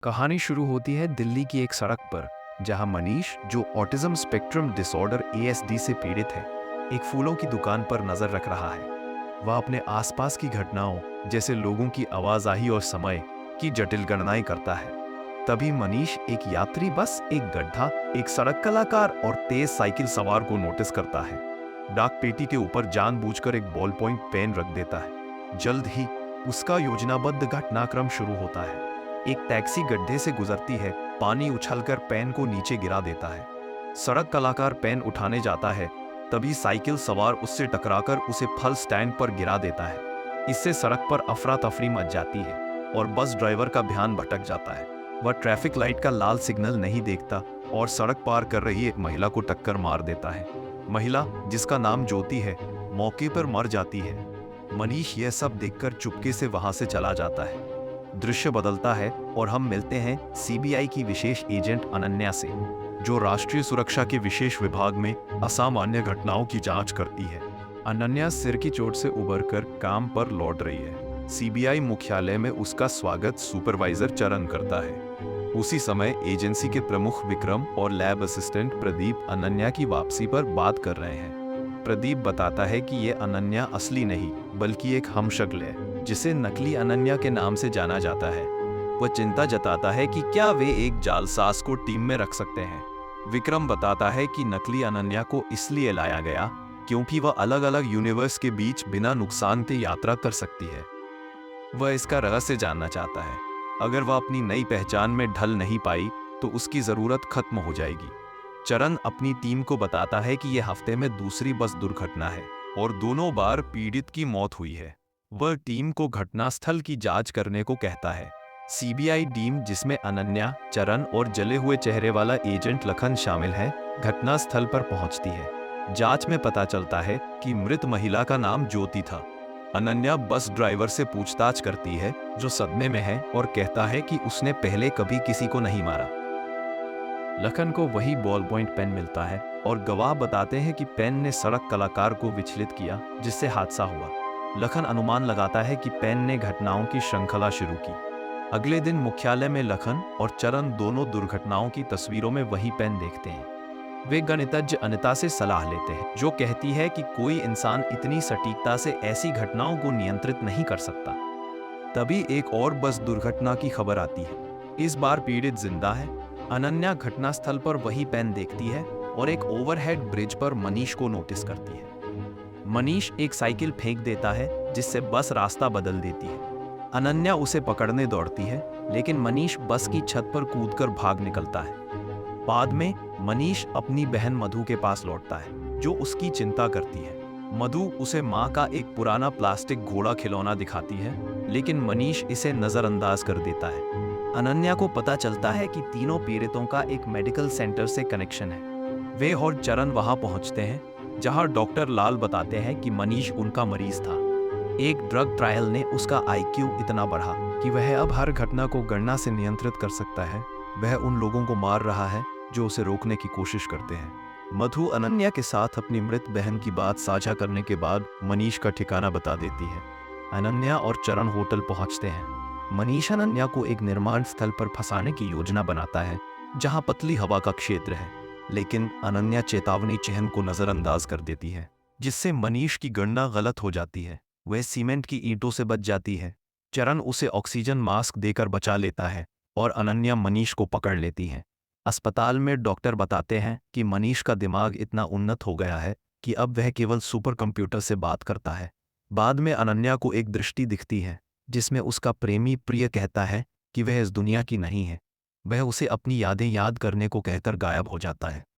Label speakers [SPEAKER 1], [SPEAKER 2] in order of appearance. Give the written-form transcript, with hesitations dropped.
[SPEAKER 1] कहानी शुरू होती है दिल्ली की एक सड़क पर, जहां मनीष, जो ऑटिज्म स्पेक्ट्रम डिसऑर्डर एएसडी से पीड़ित है, एक फूलों की दुकान पर नजर रख रहा है। वह अपने आसपास की घटनाओं, जैसे लोगों की आवाजाही और समय की जटिल गणनाएं करता है। तभी मनीष एक यात्री बस, एक गड्ढा, एक सड़क कलाकार और तेज साइकिल सवार को नोटिस करता है। डाक पेटी के ऊपर जानबूझकर एक बॉल पॉइंट पेन रख देता है। जल्द ही उसका योजनाबद्ध घटनाक्रम शुरू होता है। एक टैक्सी गड्ढे से गुजरती है, पानी उछलकर पेन को नीचे गिरा देता है। सड़क कलाकार पेन उठाने जाता है, तभी साइकिल सवार उससे टकराकर उसे फल स्टैंड पर गिरा देता है। इससे सड़क पर अफरा तफरी मच जाती है और बस ड्राइवर का ध्यान भटक जाता है। वह ट्रैफिक लाइट का लाल सिग्नल नहीं देखता और सड़क पार कर रही एक महिला को टक्कर मार देता है। महिला, जिसका नाम ज्योति है, मौके पर मर जाती है। मनीष यह सब देखकर चुपके से वहां से चला जाता है। दृश्य बदलता है और हम मिलते हैं सीबीआई की विशेष एजेंट अनन्या से, जो राष्ट्रीय सुरक्षा के विशेष विभाग में असामान्य घटनाओं की जांच करती है। अनन्या सिर की चोट से उबरकर काम पर लौट रही है। सीबीआई मुख्यालय में उसका स्वागत सुपरवाइजर चरण करता है। उसी समय एजेंसी के प्रमुख विक्रम और लैब असिस्टेंट प्रदीप अनन्या की वापसी पर बात कर रहे हैं। प्रदीप बताता है कि ये अनन्या असली नहीं, बल्कि एक हमशक्ल है, जिसे नकली अनन्या के नाम से जाना जाता है। वह चिंता जताता है कि क्या वे एक जालसाज को टीम में रख सकते हैं। विक्रम बताता है कि नकली अनन्या को इसलिए लाया गया क्योंकि वह अलग अलग यूनिवर्स के बीच बिना नुकसान के यात्रा कर सकती है। वह इसका रहस्य जानना चाहता है। अगर वह अपनी नई पहचान में ढल नहीं पाई तो उसकी जरूरत खत्म हो जाएगी। चरण अपनी टीम को बताता है कि यह हफ्ते में दूसरी बस दुर्घटना है और दोनों बार पीड़ित की मौत हुई है। वह टीम को घटनास्थल की जांच करने को कहता है। सीबीआई टीम, जिसमें अनन्या, चरण और जले हुए चेहरे वाला एजेंट लखन शामिल है, घटनास्थल पर पहुंचती है। जांच में पता चलता है कि मृत महिला का नाम ज्योति था। अनन्या बस ड्राइवर से पूछताछ करती है, जो सदमे में है और कहता है कि उसने पहले कभी किसी को नहीं मारा। लखन को वही बॉल पॉइंट पेन मिलता है और गवाह बताते हैं कि पेन ने सड़क कलाकार को विचलित किया, जिससे हादसा हुआ। लखन अनुमान लगाता है कि पेन ने घटनाओं की श्रृंखला शुरू की। अगले दिन मुख्यालय में लखन और चरण दोनों दुर्घटनाओं की तस्वीरों में वही पेन देखते हैं। वे गणितज्ञ अनिता से सलाह लेते हैं, जो कहती है कि कोई इंसान इतनी सटीकता से ऐसी घटनाओं को नियंत्रित नहीं कर सकता। तभी एक और बस दुर्घटना की खबर आती है। इस बार पीड़ित जिंदा है। अनन्या घटनास्थल पर वही पेन देखती है और एक ओवरहेड ब्रिज पर मनीष को नोटिस करती है। मनीष एक साइकिल फेंक देता है, जिससे बस रास्ता बदल देती है। अनन्या उसे पकड़ने दौड़ती है, लेकिन मनीष बस की छत पर कूदकर भाग निकलता है। बाद में मनीष अपनी बहन मधु के पास लौटता है, जो उसकी चिंता करती है। मधु उसे माँ का एक पुराना प्लास्टिक घोड़ा खिलौना दिखाती है, लेकिन मनीष इसे नजरअंदाज कर देता है। अनन्या को पता चलता है कि तीनों पीड़ितों का एक मेडिकल सेंटर से कनेक्शन है। वे और चरण वहां पहुंचते हैं, जहां डॉक्टर लाल बताते हैं कि मनीष उनका मरीज था। एक ड्रग ट्रायल ने उसका आईक्यू इतना बढ़ा कि वह अब हर घटना को गणना से नियंत्रित कर सकता है। वह उन लोगों को मार रहा है जो उसे रोकने की कोशिश करते हैं। मधु अनन्या के साथ अपनी मृत बहन की बात साझा करने के बाद मनीष का ठिकाना बता देती है। अनन्या और चरण होटल पहुंचते हैं। मनीष अनन्या को एक निर्माण स्थल पर फंसाने की योजना बनाता है, जहां पतली हवा का क्षेत्र है, लेकिन अनन्या चेतावनी चिन्ह को नजरअंदाज कर देती है, जिससे मनीष की गणना गलत हो जाती है। वह सीमेंट की ईंटों से बच जाती है। चरण उसे ऑक्सीजन मास्क देकर बचा लेता है और अनन्या मनीष को पकड़ लेती है। अस्पताल में डॉक्टर बताते हैं कि मनीष का दिमाग इतना उन्नत हो गया है कि अब वह केवल सुपर कंप्यूटर से बात करता है। बाद में अनन्या को एक दृष्टि दिखती है, जिसमें उसका प्रेमी प्रिय कहता है कि वह इस दुनिया की नहीं है। वह उसे अपनी यादें याद करने को कहकर गायब हो जाता है।